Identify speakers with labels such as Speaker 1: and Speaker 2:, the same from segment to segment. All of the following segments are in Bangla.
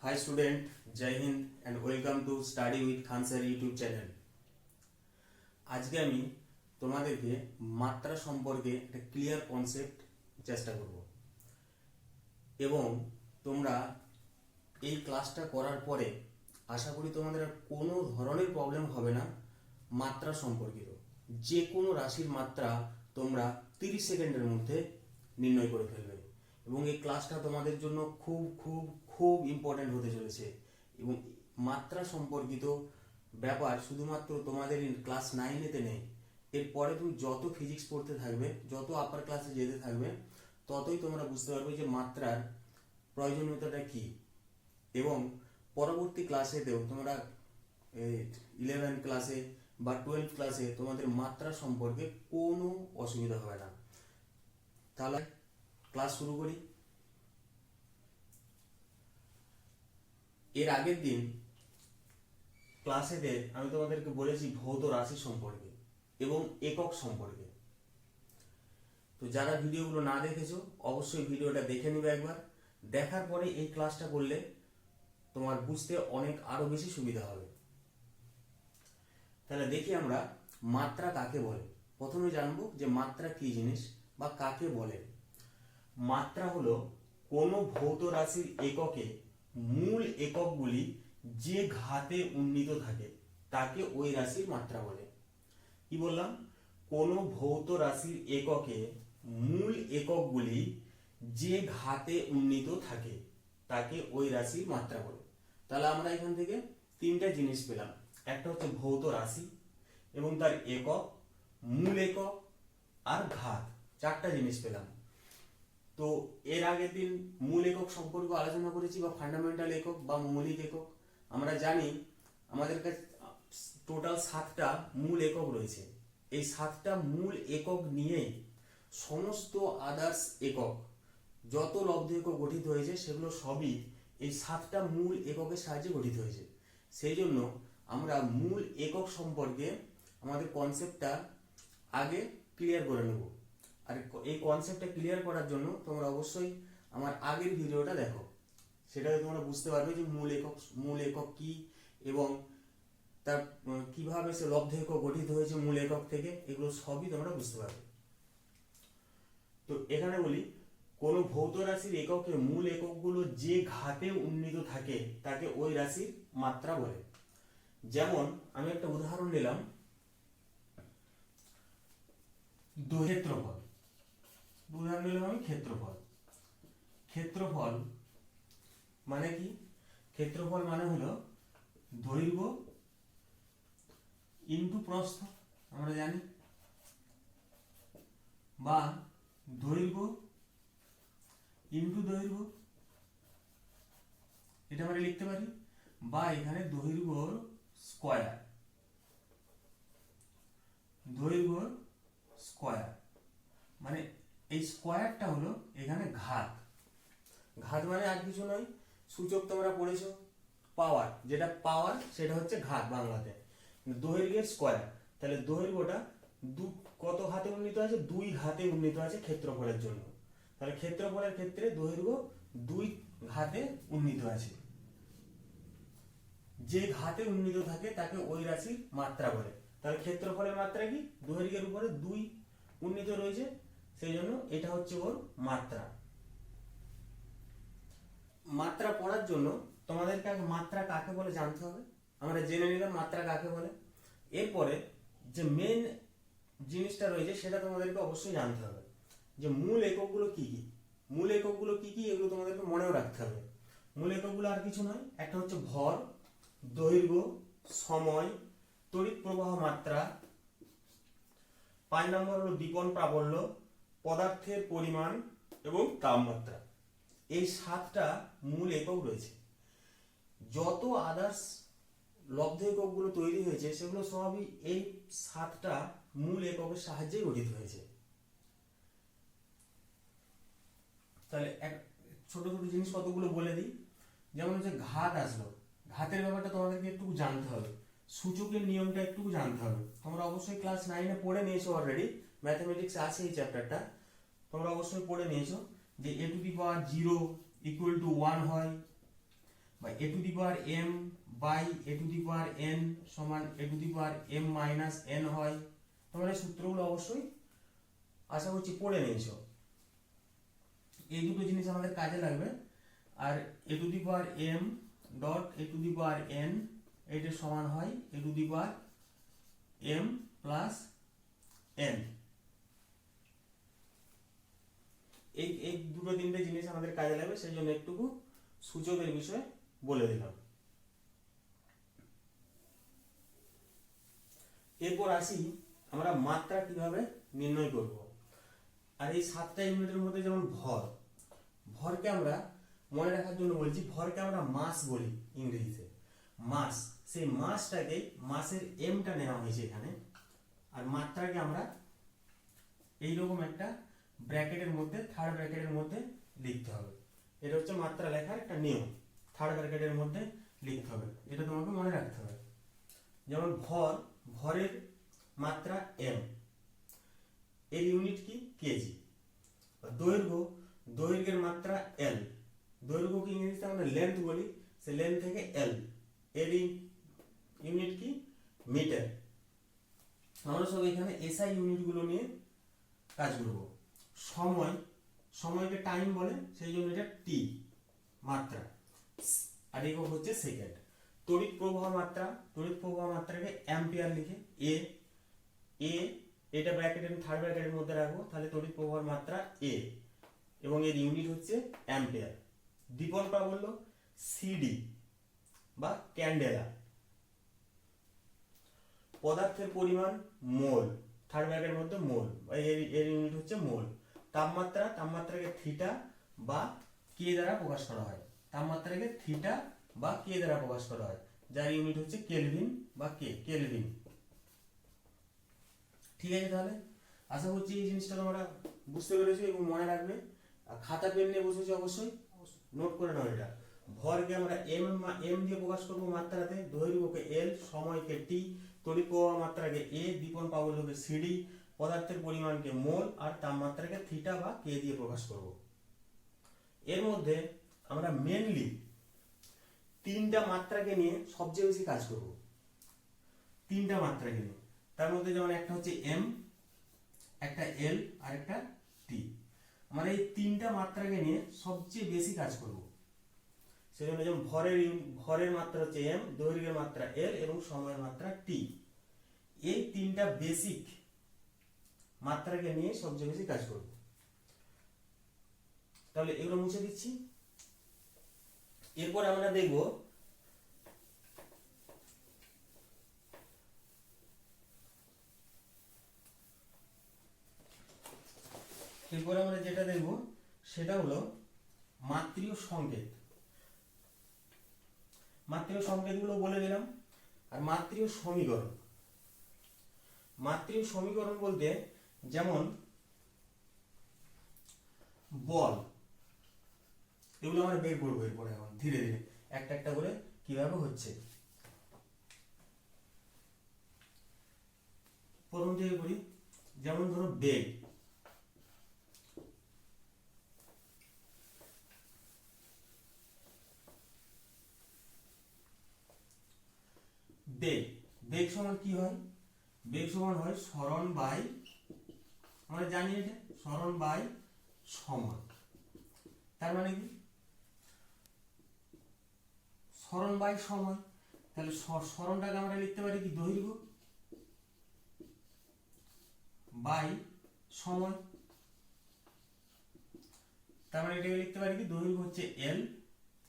Speaker 1: Hi student, Jai Hind and welcome to Study with Khan Sir YouTube channel. আজকে আমি তোমাদেরকে মাত্রা সম্পর্কে একটা ক্লিয়ার কনসেপ্ট চেষ্টা করব এবং তোমরা এই ক্লাসটা করার পরে আশা করি তোমাদের আর কোনো ধরনের প্রবলেম হবে না মাত্রা সম্পর্কিত। যে কোনো রাশির মাত্রা তোমরা 30 সেকেন্ডের মধ্যে নির্ণয় করে ফেলবে এবং এই ক্লাসটা তোমাদের জন্য খুব খুব খুব ইম্পর্টেন্ট হতে চলেছে এবং মাত্রা সম্পর্কিত ব্যাপার শুধুমাত্র তোমাদের ক্লাস 9-এতে নেই। এরপরে তুমি যত ফিজিক্স পড়তে থাকবে, যত আপার ক্লাসে যেতে থাকবে, ততই তোমরা বুঝতে পারবে যে মাত্রার প্রয়োজনীয়তাটা কি এবং পরবর্তী ক্লাসেতেও তোমরা 11 ক্লাসে বা 12 ক্লাসে তোমাদের মাত্রা সম্পর্কে কোনো অসুবিধা হবে না। তাহলে ক্লাস শুরু করি। এর আগের দিন ক্লাসেতে আমি তোমাদেরকে বলেছি ভৌত রাশি সম্পর্কে এবং একক সম্পর্কে। তো যারা ভিডিওগুলো না দেখেছো অবশ্যই ভিডিওটা দেখে নিবে একবার। দেখার পরে এই ক্লাসটা করলে তোমার বুঝতে অনেক আরো বেশি সুবিধা হবে। তাহলে দেখি আমরা মাত্রা কাকে বলে। প্রথমে জানবো যে মাত্রা কি জিনিস বা কাকে বলে। মাত্রা হলো কোনো ভৌত রাশির এককে মূল এককগুলি যে ঘাতে উন্নীত থাকে তাকে ওই রাশির মাত্রা বলে। কি বললাম? কোনো ভৌত রাশির এককে মূল এককগুলি যে ঘাতে উন্নীত থাকে তাকে ওই রাশির মাত্রা বলে। তাহলে আমরা এখান থেকে তিনটা জিনিস পেলাম। একটা হচ্ছে ভৌত রাশি এবং তার একক, মূল একক আর ঘাত। চারটা জিনিস পেলাম। তো এর আগের দিন মূল একক সম্পর্কে আলোচনা করেছি বা ফান্ডামেন্টাল একক বা মৌলিক একক। আমরা জানি আমাদের কাছে টোটাল 7টা মূল একক রয়েছে। এই 7টা মূল একক নিয়েই সমস্ত আদার্স একক, যত লব্ধ একক গঠিত হয়েছে সেগুলো সবই এই 7টা মূল এককের সাহায্যে গঠিত হয়েছে। সেই জন্য আমরা মূল একক সম্পর্কে আমাদের কনসেপ্টটা আগে ক্লিয়ার করে নেব। আর এই কনসেপ্টটা ক্লিয়ার করার জন্য তোমরা অবশ্যই আমার আগের ভিডিওটা দেখো। সেটাতে তোমরা বুঝতে পারবে যে মূল একক কি এবং তার কিভাবে সে লব্ধ একক গঠিত হয়েছে মূল একক থেকে, এগুলো সবই তোমরা বুঝতে পারবে। তো এখানে বলি কোন ভৌত রাশির এককে মূল এককগুলো যে ঘাতে উন্নীত থাকে তাকে ওই রাশির মাত্রা বলে। যেমন আমি একটা উদাহরণ নিলাম, ক্ষেত্রফল। উদাহরণ নিলাম আমি ক্ষেত্রফল। ক্ষেত্রফল মানে কি? ক্ষেত্রফল মানে হলো দৈর্ঘ্য ইনটু প্রস্থ, আমরা জানি, বা দৈর্ঘ্য ইনটু দৈর্ঘ্য, এটা আমরা লিখতে পারি, বা এখানে দৈর্ঘ্যর স্কয়ার, দৈর্ঘ্যর স্কয়ার মানে এই স্কয়ারটা হলো এখানে ঘাত। ঘাত মানে আর কিছু নয়, সূচক তোমরা পড়েছো পাওয়ার, যেটা পাওয়ার সেটা হচ্ছে ঘাত বাংলাতে। দৈর্ঘ্যের স্কয়ার, তাহলে দৈর্ঘ্যটা কত ঘাতে উন্নীত আছে? 2 ঘাতে উন্নীত আছে ক্ষেত্রফলের জন্য। তাহলে ক্ষেত্রফলের ক্ষেত্রে দৈর্ঘ্য 2 ঘাতে উন্নীত আছে। যে ঘাতে উন্নীত থাকে তাকে ওই রাশির মাত্রা বলে। তাহলে ক্ষেত্রফলের মাত্রা কি? দৈর্ঘ্যের উপরে 2 উন্নীত রয়েছে, সেই জন্য এটা হচ্ছে ওর মাত্রা। মাত্রা পড়ার জন্য তোমাদেরকে আগে মাত্রা কাকে বলে জানতে হবে। আমরা জেনে নিলাম মাত্রা কাকে বলে। এরপরে যে মেন জিনিসটা রয়েছে সেটা তোমাদেরকে অবশ্যই জানতে হবে যে মূল এককগুলো কি কি। মূল এককগুলো কি কি এগুলো তোমাদেরকে মনেও রাখতে হবে। মূল এককগুলো আর কিছু নয়, একটা হচ্ছে ভর, দৈর্ঘ্য, সময়, তড়িৎ প্রবাহ মাত্রা, 5 নম্বর হলো দীপন প্রাবল্য, পদার্থের পরিমাণ এবং তাপমাত্রা। এই 7টা মূল একক রয়েছে। যত আদার্স লব্ধ এককগুলো তৈরি হয়েছে সেগুলো সবই এই 7টা মূল এককের সাহায্যে গঠিত হয়েছে। তাহলে এক ছোট ছোট জিনিস কতগুলো বলে দিই। যেমন হচ্ছে ঘাত আসলো, ঘাতের ব্যাপারটা তোমাদেরকে একটু জানতে হবে, সূচকের নিয়মটা একটু জানতে হবে। তোমরা অবশ্যই ক্লাস 9-এ পড়ে নিয়েছো অলরেডি, ম্যাথমেটিক্স আছে এই চ্যাপ্টারটা, তোমরা অবশ্যই পড়ে নিয়েছো যে a to the power 0 equal to 1 হয়, বা A to the power M by A to the power N সমান A to the power M minus N হয়। তোমরা এই সূত্রগুলো অবশ্যই আশা করছি পড়ে নিয়েছো। এই দুটো জিনিস আমাদের কাজে লাগবে। আর a to the power m dot a to the power n এটা সমান হয় a to the power m plus n. এই দুটো তিনটে জিনিস আমাদের কাজে লাগবে, সেই জন্য একটুকু সূচকের বিষয়ে বলে দিলাম। এরপর আসি আমরা মাত্রা কিভাবে নির্ণয় করব। আর এই 7টা ইউনিটের মধ্যে যেমন ভরকে আমরা মনে রাখার জন্য বলছি, ভরকে আমরা মাস বলি ইংরেজিতে, মাস। সেই মাসটাকে মাসের এমটা নেওয়া হয়েছে এখানে, আর মাত্রাকে আমরা এইরকম একটা ব্র্যাকেটের মধ্যে, থার্ড ব্র্যাকেটের মধ্যে লিখতে হবে। এটা হচ্ছে মাত্রা লেখার একটা নিয়ম, থার্ড ব্র্যাকেটের মধ্যে লিখতে হবে, এটা তোমাকে মনে রাখতে হবে। যেমন ভরের মাত্রা এম, এর ইউনিট কি কেজি। দৈর্ঘ্যের মাত্রা এল, দৈর্ঘ্যকে ইংরেজিতে আমরা লেন্থ বলি, সে লেন্থ থেকে এল, এর ইউনিট কি মিটার। আমরা সব এখানে এসআই ইউনিট গুলো নিয়ে কাজ করব। সময়কে টাইম বলে, সেই জন্য এটা টি মাত্রা, আর একক হচ্ছে সেকেন্ড। তড়িৎ প্রবাহ মাত্রাকে অ্যাম্পিয়ার লিখে এ এটা ব্র্যাকেটের থার্ড ব্র্যাকেটের মধ্যে রাখবো, তাহলে তড়িৎ প্রবাহের মাত্রা এ এবং এর ইউনিট হচ্ছে অ্যাম্পিয়ার। দীপন প্রাবল্য সিডি বা ক্যান্ডেলা। পদার্থের পরিমাণ মোল, থার্ড ব্র্যাকেটের মধ্যে মোল, এর ইউনিট হচ্ছে মোল। তাপমাত্রাকে থিটা বা কে দ্বারা প্রকাশ করা হয়, তাপমাত্রাকে থিটা বা কে দ্বারা প্রকাশ করা হয়, যার ইউনিট হচ্ছে কেলভিন বা কেলভিন। ঠিক আছে, তাহলে আশা করছি এই জিনিসটা তোমরা বুঝতে পেরেছো এবং মনে রাখবে। আর খাতা পেন নিয়ে বসেছো অবশ্যই নোট করে নাও এটা। ভরকে আমরা এম দিয়ে প্রকাশ করবো মাত্রাতে, দৈর্ঘ্যকে এল, সময়কে টি, তড়িৎ প্রবাহ মাত্রাকে এ, দীপন প্রাবল্যকে সিডি, পদার্থের পরিমাণকে মোল, আর তাপমাত্রাকে থিটা বা কে দিয়ে প্রকাশ করব। এর মধ্যে আমরা মেনলি 3টা মাত্রাকে নিয়ে সবচেয়ে বেশি কাজ করব। 3টা মাত্রাকে নিয়ে, তার মধ্যে যেমন একটা হচ্ছে এম, একটা এল আর একটা টি। আমরা এই 3টা মাত্রাকে নিয়ে সবচেয়ে বেশি কাজ করব। সেজন্য যেমন ভরের মাত্রা হচ্ছে এম, দৈর্ঘ্যের মাত্রা এল এবং সময়ের মাত্রা টি। এই 3টা বেসিক মাত্রাকে নিয়ে সবচেয়ে বেশি কাজ করব। তাহলে এগুলো মুছে দিচ্ছি। এরপর আমরা দেখব যেটা দেখব সেটা হলো মাত্রীয় সংকেত। মাত্রীয় সংকেতগুলো বলে দিলাম। আর মাত্রীয় সমীকরণ বলতে যেমন বল, এগুলো আমরা বের করবো এরপরে, এখন ধীরে ধীরে একটা একটা করে কিভাবে হচ্ছে। প্রথম থেকে করি। যেমন ধরো বেগ, বেগ সমান কি হয়? বেগ সমান হয় সরণ বাই, আমরা জানি এটা সরণ বাই সময়। তার মানে কি সরণ বাই সময়, তাহলে সরণটাকে আমরা লিখতে পারি কি দৈর্ঘ্য বাই সময়। তার মানে এটাকে লিখতে পারি কি দৈর্ঘ্য হচ্ছে এল,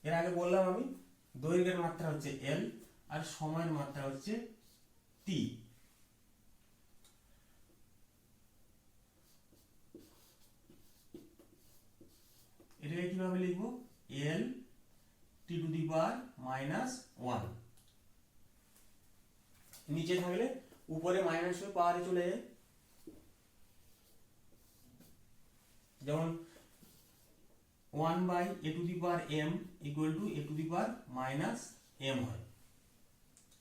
Speaker 1: এর আগে বললাম আমি দৈর্ঘ্যের মাত্রা হচ্ছে এল আর সময়ের মাত্রা হচ্ছে টি। এটাকে কিভাবে লিখবো? এল টি টু দি পাওয়ার -1। নিচে থাকলে উপরে মাইনাস হয়ে পাওয়ারে চলে যায়। যেমন 1/a⁴m = a⁻m হয়।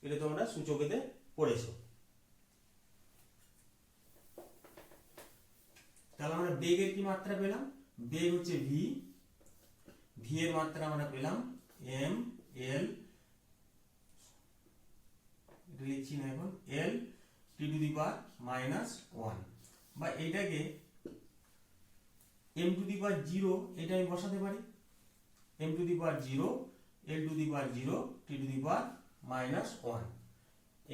Speaker 1: এটা তোমরা সূচকেতে পড়েছো। তাহলে আমরা বেগের কি মাত্রা পেলাম? বেগ হচ্ছে v, এর মাত্রা আমরা পেলাম m, দি পাওয়ার -1, বা এটাকে m টু দি পাওয়ার 0 এটা আমি বসাতে পারি, m to the power 0 l to the power 0 t to the power -1,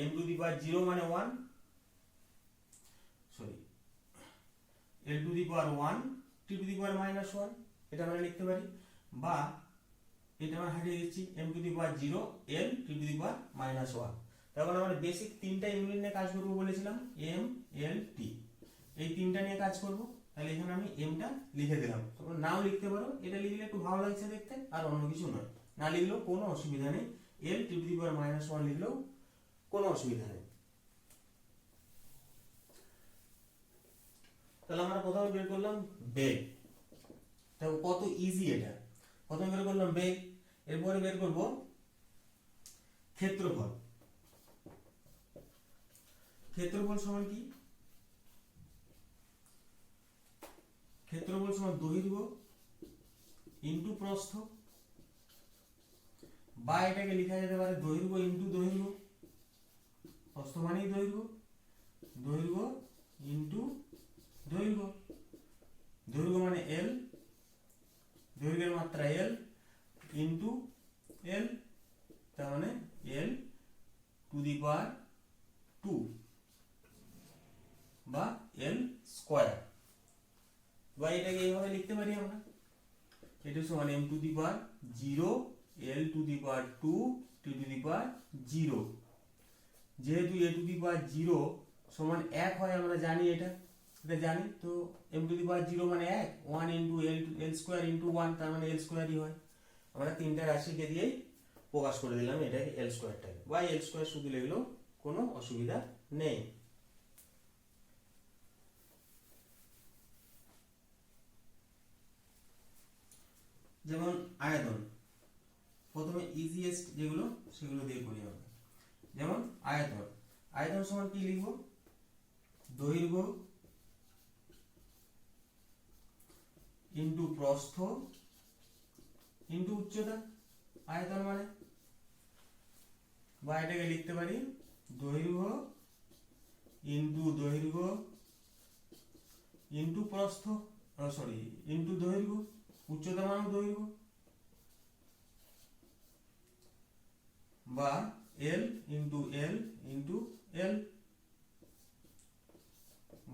Speaker 1: m to the power 0 মানে 1, sorry l to the power 1 t to the power -1, এটা আমরা লিখতে পারি, বা এটা আমরা হারিয়ে দিচ্ছি m to the power 0 l t to the power -1। তখন আমরা বেসিক তিনটা ইউনিট নিয়ে কাজ করব বলেছিলাম, m l t, এই তিনটা নিয়ে কাজ করব। তাহলে এখানে আমি m টা লিখে দিলাম, তোমরা নাও লিখতে পারো, এটা লিখলে একটু ভালো লাগছে দেখতে, আর অন্য কিছু নয়, না লিখলেও কোনো অসুবিধা নেই, l t to the power -1 লিখলেও কোনো অসুবিধা নেই। তাহলে আমরা প্রথমে বের করলাম বেগ, দেখো কত ইজি এটা। প্রথমে বের করলাম বেগ, এরপরে বের করব ক্ষেত্রফল। ক্ষেত্রফল সমান কি? ক্ষেত্রফল সমান দৈর্ঘ্য ইনটু প্রস্থ, বা এটাকে লেখা যেতে পারে দৈর্ঘ্য ইনটু দৈর্ঘ্য, প্রস্থ মানেই দৈর্ঘ্য, দৈর্ঘ্য ইনটু দৈর্ঘ্য, দৈর্ঘ্য মানে l, দৈর্ঘ্যের মাত্রা l ইনটু l, তার মানে l টু দি পাওয়ার 2 বা l স্কয়ার, বা এটাকে এইভাবে লিখতে পারি আমরা, এটা সমান m to the power 0 l to the power 2 t to the power 0। যেহেতু a টু দি পাওয়ার 0 সমান 1 হয়, আমরা জানি এটা জানি, তো m টু দি পাওয়ার 0 মানে 1, 1 ইনটু l স্কয়ার ইনটু 1, তার মানে l স্কয়ারই হয়। আমরা তিনটা রাশিকে দিয়েই প্রকাশ করে দিলাম এটাকে, l স্কয়ারটাকে, বা l স্কয়ার শুধু লিখলেও কোনো অসুবিধা নেই। যেমন আয়তন, প্রথমে ইজিয়েস্ট যেগুলো সেগুলো দিয়ে করি আমরা। যেমন আয়তন, আয়তন সমান কি লিখব? দৈর্ঘ্য ইনটু প্রস্থ ইনটু উচ্চতা, আয়তন মানে, বা এটাকে লিখতে পারি দৈর্ঘ্য ইনটু দৈর্ঘ্য ইনটু প্রস্থ, সরি ইনটু দৈর্ঘ্য, উচ্চতা মানে দৈর্ঘ্য, বা l into l into l,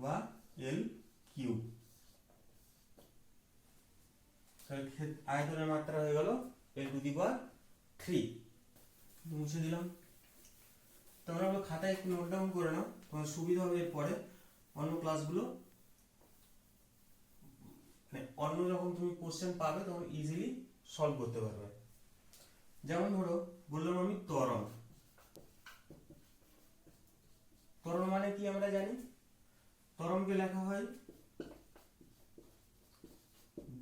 Speaker 1: বা l কিউব। আয়তনের মাত্রা হয়ে গেল l টু দি পাওয়ার 3, মুছে দিলাম। তোমরা খাতায় একটু নোট ডাউন করে নাও, তোমার সুবিধা হবে এরপরে অন্য ক্লাসগুলো, অন্য যখন তুমি কোশ্চেন পাবে তখন ইজিলি সলভ করতে পারবে। যেমন ধরো বললাম আমি ত্বরণ, ত্বরণ মানে কি আমরা জানি, ত্বরণকে লেখা হয়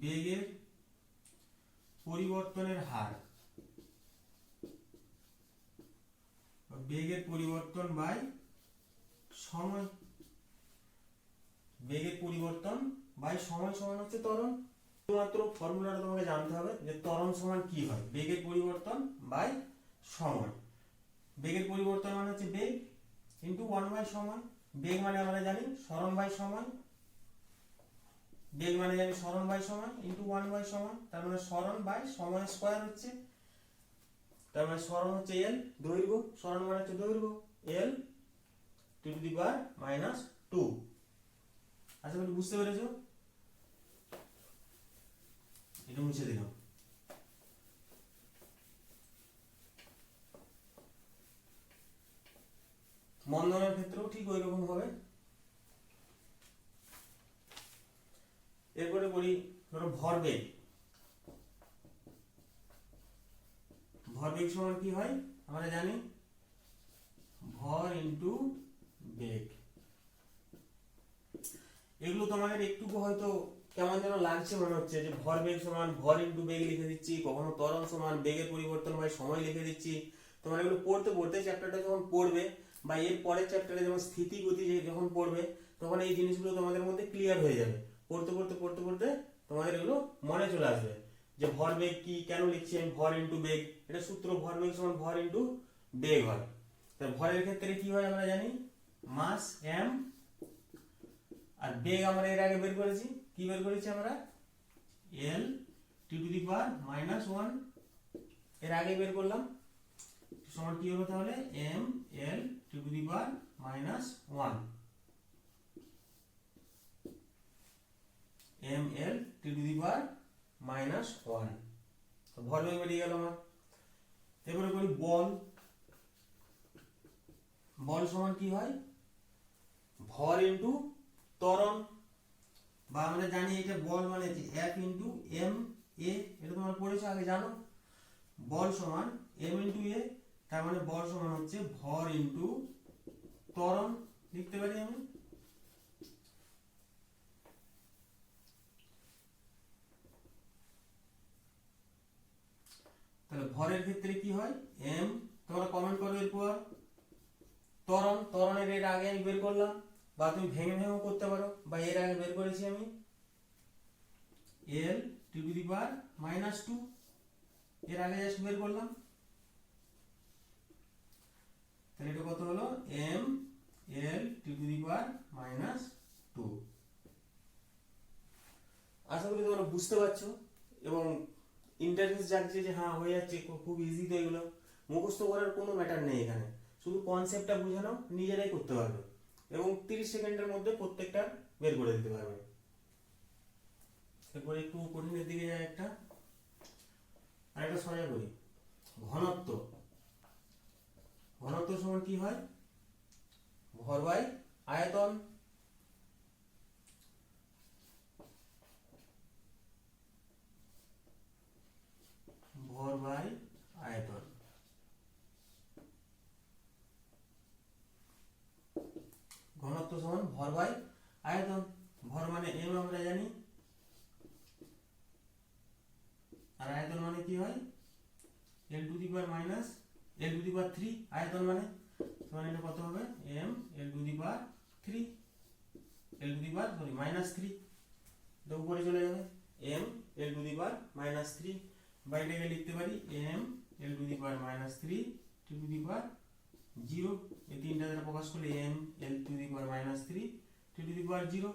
Speaker 1: বেগের পরিবর্তনের হার, বেগের পরিবর্তন বাই সময়, বেগের পরিবর্তন বাই সময় সমান হচ্ছে ত্বরণ। শুধুমাত্র ফর্মুলাটা তোমাকে জানতে হবে যে ত্বরণ সমান কি হয়, বেগের পরিবর্তন বাই সময়। বেগের পরিবর্তন মানে হচ্ছে বেগ ইনটু 1 বাই সময়, বেগ মানে আমরা জানি সরণ বাই সময়, বেগ মানে জানি সরণ বাই সময় ইনটু 1 বাই সময়, তার মানে সরণ বাই সময় স্কয়ার হচ্ছে, তার মানে সরণ হচ্ছে l, দৈর্ঘ্য, সরণ মানে হচ্ছে দৈর্ঘ্য l টু দি পাওয়ার -2। আশা করি বুঝতে পেরেছো, এটা মুছে দিলাম। মন্দনের ক্ষেত্রেও ঠিক ওই রকম হবে। এরপরে বলি ধরো ভরবেগ, ভরবেগ সমান কি হয় আমরা জানি ভর ইনটু বেগ। এগুলো তোমাদের একটুকু হয়তো কেমন যেন লাগছে, মনে হচ্ছে যে ভরবেগ সমান ভর ইনটু বেগ লিখে দিচ্ছি, কখনো ত্বরণ সমান বেগের পরিবর্তন বাই সময় লিখে দিচ্ছি। তোমরা এগুলো পড়তে পড়তে চ্যাপ্টারটা যখন পড়বে বা এর পরের চ্যাপ্টারে যেমন স্থিতি গতি যখন পড়বে তখন এই জিনিসগুলো তোমাদের মধ্যে ক্লিয়ার হয়ে যাবে। পড়তে পড়তে পড়তে পড়তে তোমাদের এগুলো মনে চলে আসবে যে ভরবেগ কি, কেন লিখছি আমি ভর ইনটু বেগ, এটা সূত্র ভরবেগ সমান ভর ইনটু বেগ হয়। তাহলে ভরের ক্ষেত্রে কি হয় আমরা জানি মাস m, আর বেগ আমরা এর আগে বের করেছি, কি বের করেছি আমরা, l t to the power -1 এর আগে বের করলাম, সমান কি হলো তাহলে m l t to the power -1, m l t to the power -1, তো ভর বেগ বেরিয়ে গেল আমার। এবারে করি বল। বল সমান কি হয়, ভর ইনটু ত্বরণ, বা আমরা জানি এটা বল মানে F ইনটু এম এ, এটা তোমরা পড়েছো আগে জানো। বল সমান m ইনটু এ, তার মানে বল সমান হচ্ছে ভর ইনটু ত্বরণ, লিখতে পারি আমি। তাহলে ভরের ক্ষেত্রে কি হয়, m, তোমরা কমেন্ট করো এরপর। ত্বরণ, ত্বরণের এর আগে আমি বের করলাম, বা তুমি ভেঙে ভেঙেও করতে পারো, বা এর আগে বের করেছি আমি l t to the power -2, এর আগে জাস্ট বের করলাম। তাহলে এটা কত হলো, m l t to the power -2। আশা করি তোমরা বুঝতে পারছো এবং ইন্টারেস্ট জাগছে যে হ্যাঁ হয়ে যাচ্ছে, খুব ইজি তো এগুলো, মুখস্থ করার কোনো ম্যাটার নেই এখানে, শুধু কনসেপ্টটা বুঝে নাও, নিজেরাই করতে পারবে এবং 30 সেকেন্ডের মধ্যে প্রত্যেকটা বের করে দিতে পারবে। এরপরে একটু কঠিনের দিকে যায় একটা, আর একটা সোজা করি। ঘনত্ব, ঘনত্ব সমান কি হয়, ভর বাই আয়তন। ভর বাই আয়তন, ঘনত্ব সমান ভর বাই আয়তন। ভর মানে m আমরা জানি, আর আয়তন মানে কি হয়, l to the power l to the power 3, আয়তন মানে সমান এটা কত হবে, m l to the power 3, l to the power -3, এটা উপরে চলে যাবে, m l to the power -3, বা এটাকে লিখতে পারি m l to the power -3 t to the power 0, এই তিনটা দ্বারা প্রকাশ করলে m l to the power -3 t to the power 0।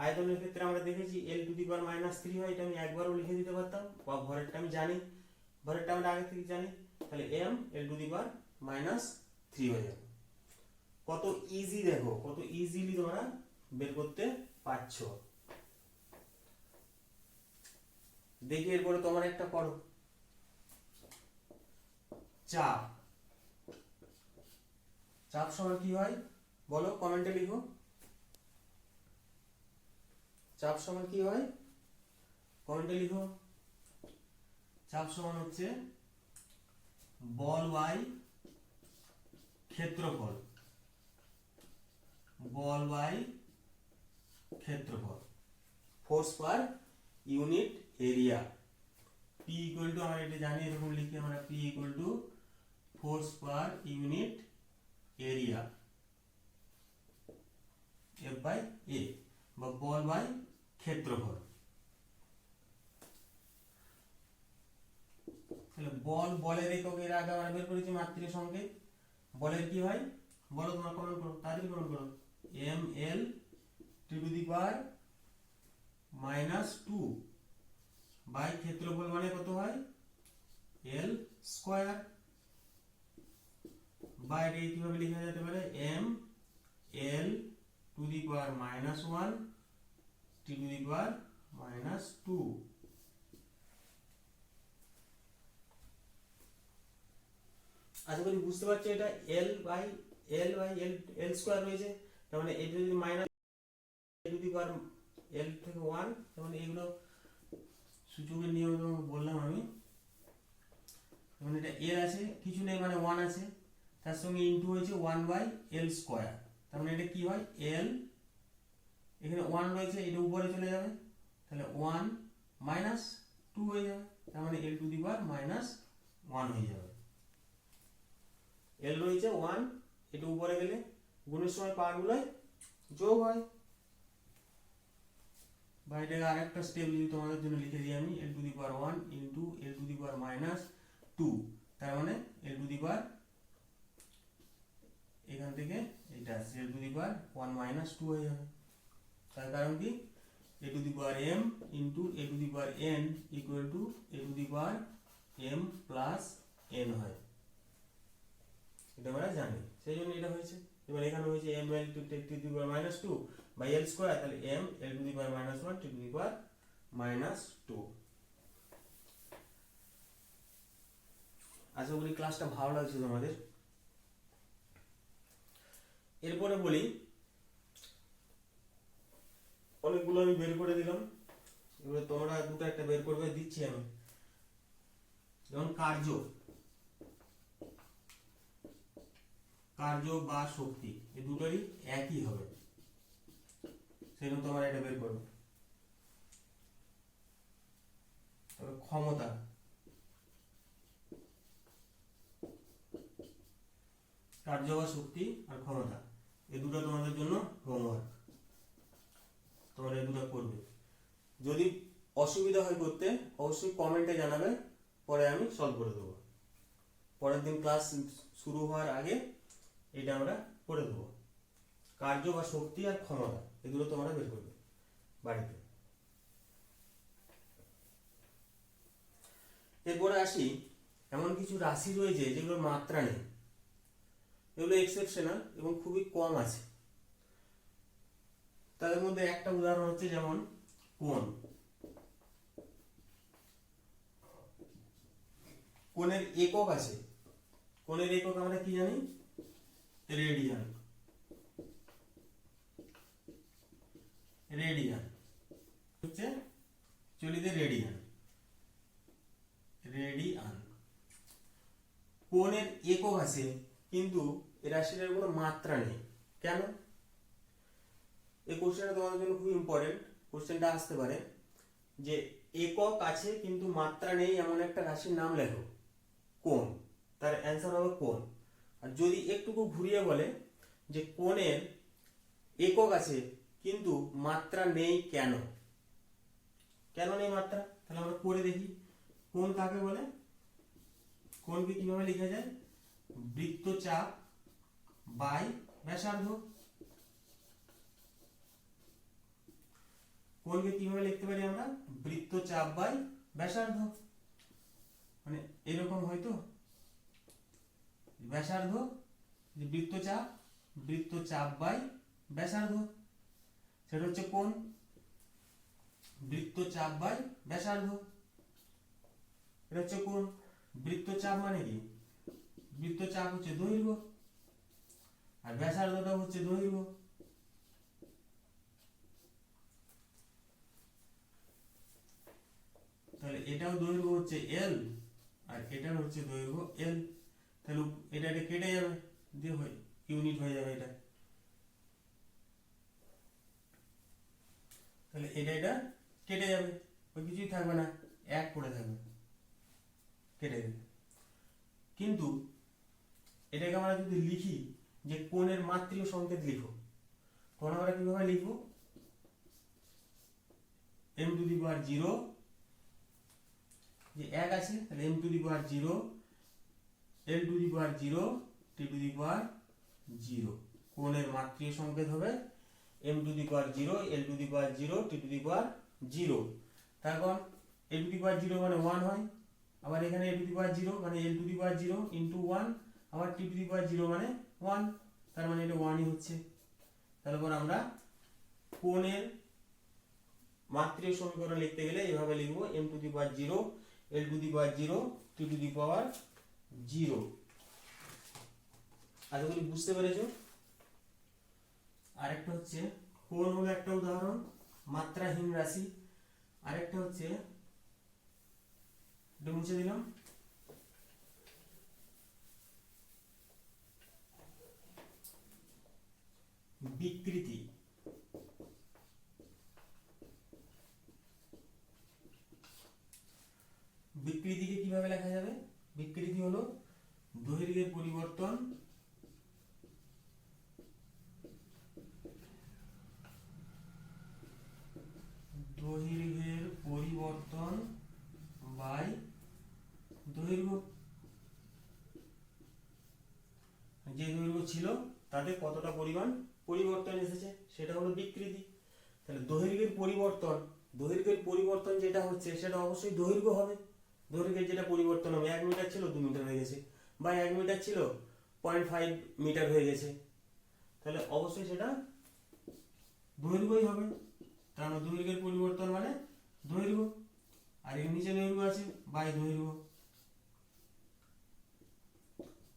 Speaker 1: আয়তনের ক্ষেত্রে আমরা দেখেছি l টু দি পাওয়ার -3 হয়, এটা আমি একবারও লিখে দিতে পারতাম, বা ভরেরটা আমি জানি, ভরেরটা আমরা আগে থেকে জানি, তাহলে m l to the power -3 হয়ে যাবে। কত ইজি দেখো, কত ইজিলি তোমরা বের করতে পারছো। দেখি এরপরে তোমার একটা করো, চাপ। চাপ সমান কি হয় বলো, কমেন্টে লিখো, চাপ সমান কি হয়, কমেন্টে লিখো। চাপ সমান হচ্ছে বল বাই ক্ষেত্রফল, বল বাই ক্ষেত্রফল, force per unit area. P equal to, আমরা এটা জানি, এরকম লিখি আমরা, P equal to force per unit area, F by A, বা বল বাই ক্ষেত্রফল। তাহলে বল, বলের একক এর আগে আমরা বের করেছি মাত্রিক সংকেত। বলের কি হয় বলো, তোমরা কমেন্ট করো, তাড়াতাড়ি কমেন্ট করো, m l t to the power -2 by ক্ষেত্রফল মানে কত হয়, l স্কয়ার, বা এটা কিভাবে লেখা যেতে পারে, m l to the power -1 t to the power -2। আশা করি বুঝতে পারছো, এটা l বাই l স্কয়ার রয়েছে, তার মানে এটা যদি minus l to the power l থেকে 1, তার মানে এগুলো সূচকের নিয়ম বললাম আমি, মানে এটা l আছে, কিছু নেই মানে 1 আছে, তার সঙ্গে ইনটু হয়েছে 1 বাই l স্কয়ার, তার মানে এটা কি হয়, l, এখানে 1 রয়েছে, এটা উপরে চলে যাবে, তাহলে 1 মাইনাস 2 হয়ে যাবে, তার মানে l টু দি পাওয়ার -1 হয়ে যাবে। l রয়েছে 1, এটা উপরে গেলে গুণের সময় পাওয়ারগুলোয় যোগ হয়। বা এটাকে আরেকটা স্টেপ যদি তোমাদের জন্য লিখে দিই আমি, l to the power 1 into l to the power -2, তার মানে l টু দি পাওয়ার এখান থেকে এই এটা a to the power 1 minus 2 হয়ে যাবে। তার কারণ কি a to the power m into a to the power n equal to a to the power m plus n হয়, এটা আমরা জানি, সেই জন্য এটা হয়েছে। এবার এখানে হয়েছে m l to the power minus 2 by l square, তাহলে m l to the power minus 1 to the power minus 2। আশা করি ক্লাসটা ভালো লাগছে তোমাদের। এরপরে বলি, অনেকগুলো আমি বের করে দিলাম, এবার তোমরা দুটো একটা বের করবে, দিচ্ছি আমি। যেমন কার্য বা শক্তি এই দুটোই একই হবে, সেজন্য তোমরা এটা বের করবে। তবে ক্ষমতা, কার্য বা শক্তি আর ক্ষমতা এই দুটো তোমাদের জন্য হোমওয়ার্ক, তোমরা এই দুটো করবে। যদি অসুবিধা হয় করতে অবশ্যই কমেন্টে জানাবে, পরে আমি সলভ করে দেবো। পরের দিন ক্লাস শুরু হওয়ার আগে এটা আমরা করে দেবো। কার্য বা শক্তি আর ক্ষমতা এগুলো তোমরা বের করবে বাড়িতে। এরপরে আসি, এমন কিছু রাশি রয়েছে যেগুলোর মাত্রা নেই, এগুলো এক্সেপশনাল এবং খুবই কম আছে। তাদের মধ্যে একটা উদাহরণ হচ্ছে যেমন কোণ। কোণের একক আছে, কোণের একক আমরা কি জানি, রেডিয়ান। রেডিয়ান হচ্ছে চলিতে রেডিয়ান। রেডিয়ান কোণের একক আছে, কিন্তু এই রাশিটার কোনো মাত্রা নেই। কেন? এই কোশ্চেনটা তোমাদের জন্য খুব ইম্পর্টেন্ট। কোশ্চেনটা আসতে পারে যে একক আছে কিন্তু মাত্রা নেই এমন একটা রাশির নাম লেখো, কোণ। তার অ্যান্সার হবে কোণ। আর যদি একটুকু ঘুরিয়ে বলে যে কোণের একক আছে কিন্তু মাত্রা নেই, কেন? কেন নেই মাত্রা? তাহলে আমরা পড়ে দেখি কোণ কাকে বলে। কোণকে কিভাবে লেখা যায়? বৃত্তচাপ বাই ব্যাসার্ধ। কোণকে কিভাবে লিখতে পারি আমরা? বৃত্তচাপ বাই ব্যাসার্ধ। মানে এরকম হয়তো ব্যাসার্ধ, যে বৃত্তচাপ বাই ব্যাসার্ধ, সেটা হচ্ছে কোণ। বৃত্তচাপ বাই ব্যাসার্ধ এটা হচ্ছে কোণ। বৃত্তচাপ মানে কি? বৃত্তচাপ হচ্ছে দৈর্ঘ্য আর ব্যাসার্ধটা হচ্ছে দৈর্ঘ্য। তাহলে এটাও দৈর্ঘ্য হচ্ছে l আর এটার হচ্ছে দৈর্ঘ্য l। তাহলে এটা কেটে যাবে, দিয়ে হয় ইউনিট হয়ে যাবে এটা। তাহলে এটা কেটে যাবে, ওই কিছুই থাকবে না, এক পড়ে থাকবে, কেটে যাবে। কিন্তু এটাকে আমরা যদি লিখি যে কোণের মাত্রিয় সংকেত লিখো, তখন আমরা কিভাবে লিখবো? m টু দি পাওয়ার 0, যে এক আছে তাহলে m to the power 0, l to the power 0, t to the power 0। কোণের মাত্রিয় সংকেত হবে m to the power 0, l to the power 0, t to the power 0। তারপর a টু দি পাওয়ার 0 মানে 1 হয়, আবার এখানে a টু দি পাওয়ার 0 মানে l to the power 0 into 1, আবার t টু দি পাওয়ার 0 মানে 1, তার মানে এটা 1ই হচ্ছে। তারপর আমরা কোণের মাত্রিয় সমীকরণ লিখতে গেলে এভাবে লিখব, m to the power 0, l to the power 0, t to the power 0। আশা করি বুঝতে পেরেছো। আরেকটা হচ্ছে কোণ হলো একটা উদাহরণ, মাত্রাহীন রাশি। আরেকটা হচ্ছে, এটা মুছে দিলাম, বিকৃতি। বিকৃতিকে কিভাবে লেখা যাবে? বিকৃতি হলো দৈর্ঘ্যের পরিবর্তন বাই দৈর্ঘ্য। যে দৈর্ঘ্য ছিল তাতে কতটা পরিমাণ পরিবর্তন এসেছে সেটা হলো বিকৃতি। তাহলে দৈর্ঘ্যের পরিবর্তন যেটা হচ্ছে সেটা অবশ্যই দৈর্ঘ্য হবে। দৈর্ঘ্যের যেটা পরিবর্তন হবে, 1 মিটার ছিল 2 মিটার হয়ে গেছে, বা 1 মিটার ছিল 0.5 মিটার হয়ে গেছে, তাহলে অবশ্যই সেটা দৈর্ঘ্যই হবে। তার মানে দৈর্ঘ্যের পরিবর্তন মানে দৈর্ঘ্য। আর এর নিচে দৈর্ঘ্য আছে বাই দৈর্ঘ্য,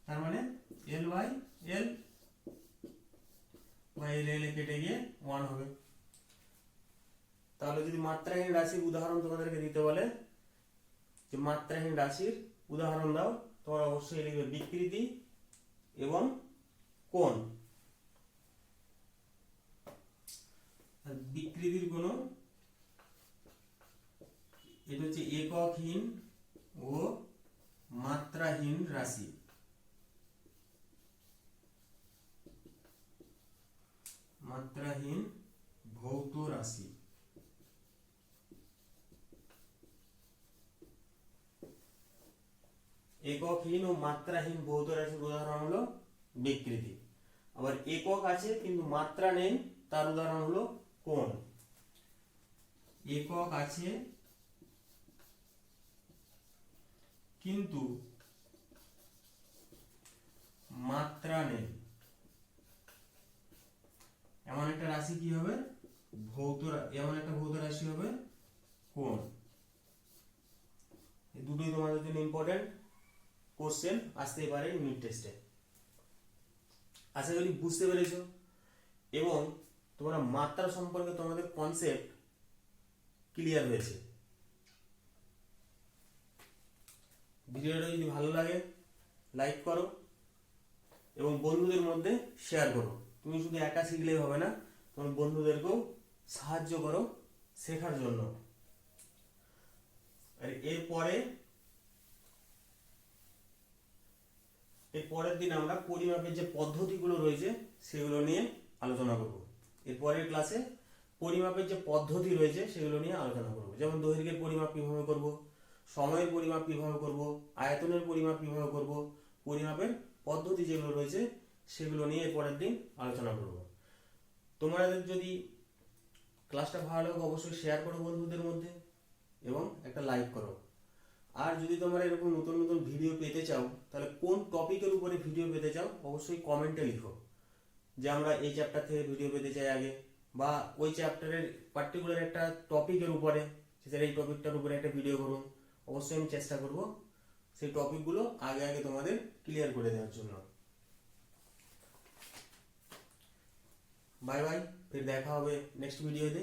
Speaker 1: তার মানে L বাই L, বা L কেটে গিয়ে 1 হবে। তাহলে যদি মাত্রাহীন রাশির উদাহরণ তোমাদেরকে দিতে বলে, যে মাত্রাহীন রাশির উদাহরণ দাও, তোমরা অবশ্যই লিখবে বিকৃতি এবং কোণ। বিকৃতির কোনো, এটা হচ্ছে এককহীন ও মাত্রাহীন রাশি। মাত্রাহীন ভৌত রাশি। এককহীন ও মাত্রাহীন ভৌত রাশির উদাহরণ হলো বিকৃতি। আবার একক আছে কিন্তু মাত্রা নেই, তার উদাহরণ হলো কোণ। একক আছে কিন্তু মাত্রা নেই, এমন একটা রাশি কি হবে? এমন একটা ভৌত রাশি হবে কোণ। এই দুটোই তোমাদের জন্য ইম্পর্টেন্ট কোশ্চেন আসতেই পারে ইউনিট টেস্টে। আশা করি বুঝতে পেরেছো এবং তোমরা মাত্রা সম্পর্কে তোমাদের কনসেপ্ট ক্লিয়ার হয়েছে। ভিডিওটা যদি ভালো লাগে লাইক করো এবং বন্ধুদের মধ্যে শেয়ার করো। তুমি শুধু একা শিখলেই হবে না, তোমার বন্ধুদেরকেও সাহায্য করো শেখার জন্য। আর এর পরের দিন আমরা পরিমাপের যে পদ্ধতিগুলো রয়েছে সেগুলো নিয়ে আলোচনা করব। এর পরের ক্লাসে পরিমাপের যে পদ্ধতি রয়েছে সেগুলো নিয়ে আলোচনা করব। যেমন দৈর্ঘ্যের পরিমাপ কিভাবে করব, সময়ের পরিমাপ কিভাবে করব, আয়তনের পরিমাপ কিভাবে করব, পরিমাপের পদ্ধতি যেগুলো রয়েছে সেগুলো নিয়ে এর পরের দিন আলোচনা করব। তোমাদের যদি ক্লাসটা ভালো লাগে অবশ্যই শেয়ার করো বন্ধুদের মধ্যে এবং একটা লাইক করো। আর যদি তোমরা এরকম নতুন নতুন ভিডিও পেতে চাও, তাহলে কোন টপিকের উপরে ভিডিও পেতে চাও অবশ্যই কমেন্টে লিখো, যে আমরা এই চ্যাপ্টার থেকে ভিডিও পেতে চাই আগে, বা ওই চ্যাপ্টারের পার্টিকুলার একটা টপিকের উপরে, সেটা এই টপিকটার উপরে একটা ভিডিও করুন। অবশ্যই আমি চেষ্টা করব সেই টপিকগুলো আগে আগে তোমাদের ক্লিয়ার করে দেওয়ার জন্য। বাই বাই, ফির দেখা হবে নেক্সট ভিডিওতে।